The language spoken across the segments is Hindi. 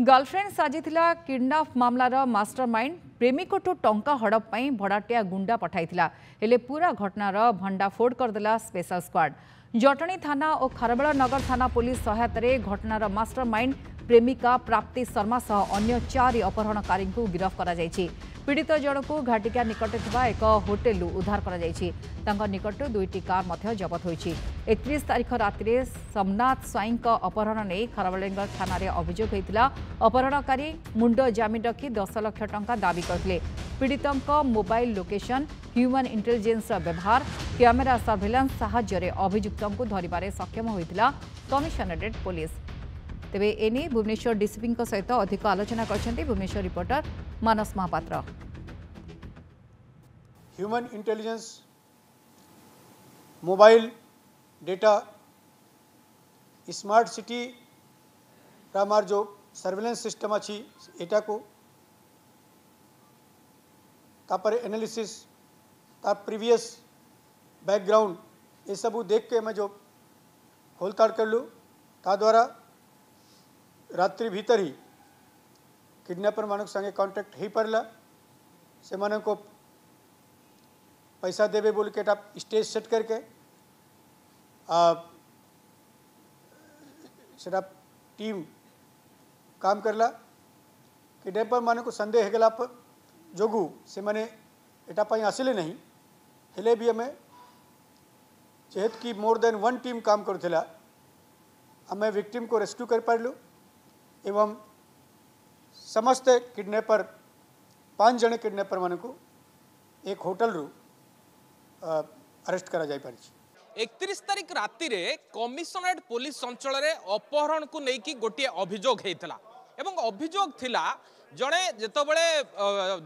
गर्लफ्रेंड साजिथिला किडनैप मामलार मास्टरमाइंड प्रेमिकठू टंका हड़प पई भड़ाटिया गुंडा पठाइथिला हेले पूरा घटनार भंडाफोड़ करदेला स्पेशल स्क्वाड। जटणी थाना और खारबेल नगर थाना पुलिस सहायतारे घटनार मास्टरमाइंड प्रेमिका प्राप्ति शर्मा सह अन्य 4 अपहरणकारी गिरफ करा जायछि। पीड़ित जनकू घाटिका निकटे थिबा एक होटेल उद्धार करा जायछि। तांका निकट 2टी कार मध्य जबत होइछि। 31 तारिख राति सोमनाथ स्वाई अपहरण नहीं खारबेल थाना अभियोग होता। अपहरणकारी मुंड जमीन रखी 10 लाख टंका दाबी करते। पीड़ित मोबाइल लोकेशन ह्यूमन इंटेलिजेंस व्यवहार कैमेरा सर्वेलांस साहाय्य अभियुक्त को धरबार सक्षम होता कमिशनरेट पुलिस। तेबे एने भुवनेश्वर डीसीपी सहित अधिक आलोचना करछन्ती Bhubaneswar reporter Manas Mahapatra. Human intelligence mobile data smart city रामार जो सर्वेलेंस सिस्टम अच्छी एटा को तापर एनालिसिस तार प्रीवियस बैकग्राउंड ये सब देख के मैं जो खोलताड़ कर लूँ ता द्वारा रात्रि भीतर ही किडनैपर मान संगे कांटेक्ट हो पारा से माने को पैसा देवे बोल के स्टेज सेट करके सेटा टीम काम करला किडनैपर मान को संदेह हेगला जोगु से माने एटा पाई आसिले नहीं हेले भी हमें जेहेतु कि मोर देन 1 टीम काम करुला आम विक्टिम को रेस्क्यू कर पारू एवं समस्त किडनैपर 5 जन किडनैपर मान को एक होटल रु अरेस्ट करा जाय पारिछि। 31 तारिख राति रे कमिशनरेट पुलिस अंचल रे अपहरण को लेकिन गोटे अभियोग होता एवं अभियोग थिला जड़े जितेबले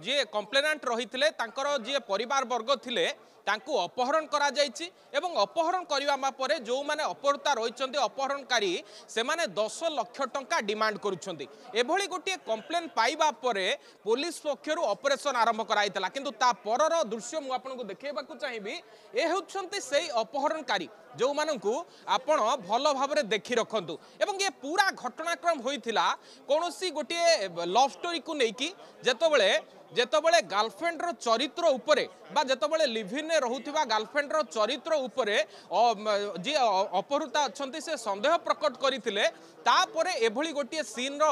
जी कंप्लेनेंट रही जी परिवार वर्ग थिले तांकु अपहरण करा जायछि एवं अपहरण करबा परे जो माने अपहृता रहिछन्ते अपहरणकारी से माने 10 लाख टंका डिमांड करूछन्ते। एभली गोटे कंप्लेन पाइबा परे पुलिस पक्षरु ऑपरेशन आरंभ कराइतला किंतु ता परर दृश्य मु आपनको देखेबाकू चाहिबी ए होछन्ते सेही अपहरणकारी जो मानकू आपण भल भाबरे देखि रखंतु एवं ये पूरा घटनाक्रम होइथिला कोनोसी गोटे लव स्टोरी को लेकिन जेतबले गर्लफ्रेंड रो चरित्र उपरे बा जेतबले लिव इन रहुथिबा गर्लफ्रेंड रो चरित्र उपरे जी अपहृता अछंती से संदेह प्रकट करिथिले तापरे एभली गोटे सीन रो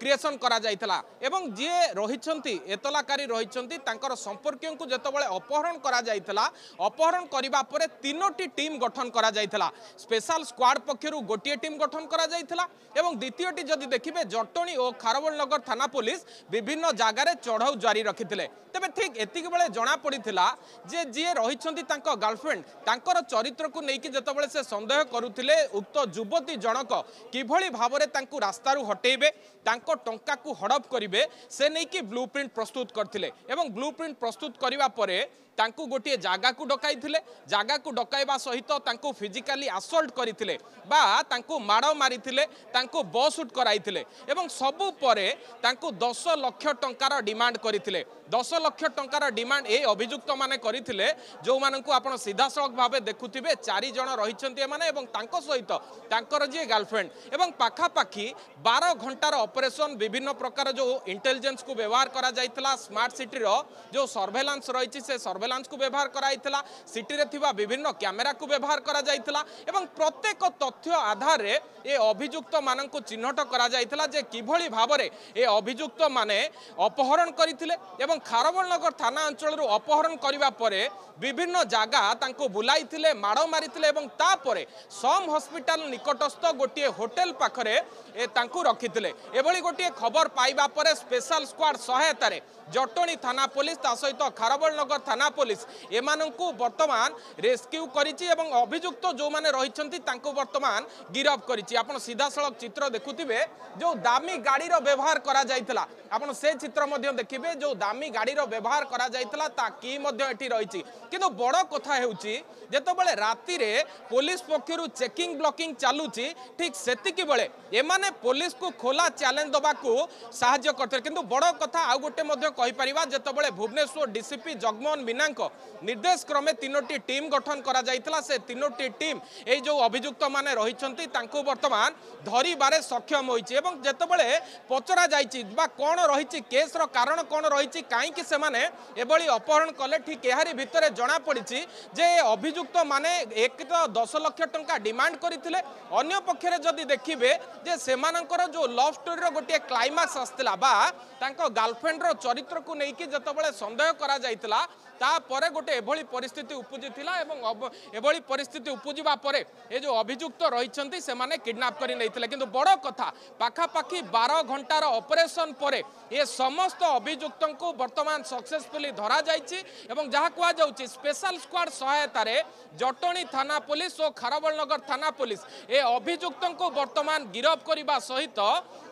क्रिएशन करा जायतला एवं जे रहिछंती एतलाकारी रहिछंती तांकर संपर्कियों को जेतबले अपहरण करा जायतला अपहरण करिबा परे 3टी टीम गठन करा जायतला। स्पेशल स्क्वाड पक्षरु गोटे टीम गठन करा जायतला एवं द्वितीयटी जदि देखिबे जटणी और खारबेल नगर थाना पुलिस विभिन्न जगार चढ़ाऊ जारी रखिथिले। तबे ठीक एतिक बेले जना पड़िथिला जे जे रहिछंती तांको गर्लफ्रेंड तांकर चरित्र को लेकिन जेतबले से संदेह करुथिले उक्त युवती जनक किभली भावरे तांकु रास्तारू हटेबे तांको टंका को हड़प करिवे से नेकी ब्लूप्रिंट प्रस्तुत करथिले एवं ब्लूप्रिंट प्रस्तुत करिवा परे तांकू गोटे जगह को डकाइथिले जगह को डकाइबा सहित तांकू फिजिकली असल्ट करिथिले बा तांकू माड़ मारिथिले तांकू बस उठ कराइथिले एवं सबु परे तांकू 10 लाख टंकार डिमांड करिथिले। 10 लाख टंकार डिमांड ए अभियुक्त माने करिथिले जो मानकू आपण सीधा सड़क भाबे देखुथिबे 4 जण रहिछन्ती माने एवं तांको सहित तांकर जे गर्लफ्रेंड एवं पाखा पाखी 12 घंटार ऑपरेशन विभिन्न प्रकार जो इंटेलिजेंस को व्यवहार करा जायतला स्मार्ट सिटी रो जो सर्वेलांस रहिछि से सर्वेलांस को व्यवहार कराइतला सिटी रे थिबा विभिन्न कैमेरा को व्यवहार करा जायतला एवं प्रत्येक तथ्य आधार रे ए अभियुक्त माननकु चिन्हट करा जायतला जे किभली भाबरे ए अभियुक्त माने अपहरण करिथिले एवं खारबेल नगर थाना अंचल रु अपहरण करिबा परे विभिन्न जगह तांको बुलाइथिले माड़ मारिथिले एवं तापरे सम हॉस्पिटल निकटस्थ गोटे होटेल पाखरे ए तांको रखिथिले। एभली गोटे खबर पाइबा परे स्पेशल स्क्वाड सहायता रे जटणी थाना पुलिस ता सहित खारबेल नगर थाना पुलिस एमानंकु वर्तमान रेस्क्यू करिछि एवं अभियुक्त जो माने रहिछन्ती तांको वर्तमान गिरफ करिछि। आपण सीधा सड़क चित्र देखुथिबे जो दामी गाड़ी रो व्यवहार करा जायतला आपण से चित्र मध्ये देखिबे जो दामी गाड़ी रो व्यवहार करा जायतला ता की मध्ये एठी रहिछि किंतु बड़ कथा हेउछि जेतबेले राति रे पुलिस पक्षरु चेकिंग ब्लॉकिंग चालुछि ठीक सेतिकी बेले एमाने पुलिस को खोला चैलेंज दबाकू साहाय्य करथे किंतु बड़ कथा आ गोटे मध्ये कहि परिबा जेतबेले भुवनेश्वर डीसीपी जगमोहन मीना थानाक निर्देश क्रमे 3टी टीम गठन करा जाइतला से 3टी टीम ए जो अभियुक्त माने रहिछंती तांको वर्तमान धरिबारे सक्षम होइछि एवं जेतबेले पचरा जाइछि बा कोन रहिछि केस रो कारण कोन रहिछि काई कि से माने एबळी अपहरण कले ठीक एहारी भितरे जणा पड़िछि जे अभियुक्त माने एक तो 10 लाख टंका डिमांड करथिले अन्य पक्षरे जदि देखिबे जे सेमानकर जो लव स्टोरी रो गोटे क्लाइमैक्स आस्तिला बा तांको गर्लफ्रेंड रो चरित्र को नहीं कि जतबेले संदेह करा जाइतला तापर गोटे एभली परिस्थिति उपजी थिला एवं एभली परिस्थिति उपजिबा परे ए जो अभियुक्त रहिछंती से माने किडनैप करि नैथिले किंतु बड़ कथा पाखापाखि 12 घंटार ऑपरेशन परे ये समस्त अभियुक्त को वर्तमान सक्सेसफुली धरा जाइछि एवं जहा कुआ जाउछि स्पेशल स्क्वाड सहायता रे जटणी थाना पुलिस और खारबलनगर थाना पुलिस ए अभियुक्त को वर्तमान गिरफ करने सहित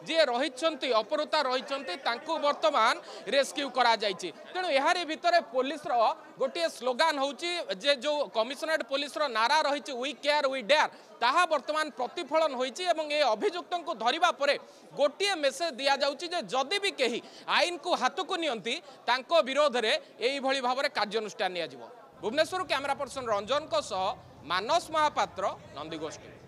जी रही अपहृता रही वर्तमान रेस्क्यू करा जाइछि। तेणु यारी भितर पुलिस रो गोटे स्लोगान होउछि जे जो कमिशनरेट पुलिस रो नारा रही वी केयर वी डेयर ताहा वर्तमान प्रतिफलन होइछि एवं ए अभियुक्त को धरिबा परे गोटे मेसेज दिया जाउछि जे जदि भी केही आईन को हाथ को नियंती तांको विरोध रे एई भली भाबरे कार्यानुष्ठान निया जिवो। भुवनेश्वर कैमरा पर्सन रंजन को सह मानस महापात्र नंदीगोष्ठी।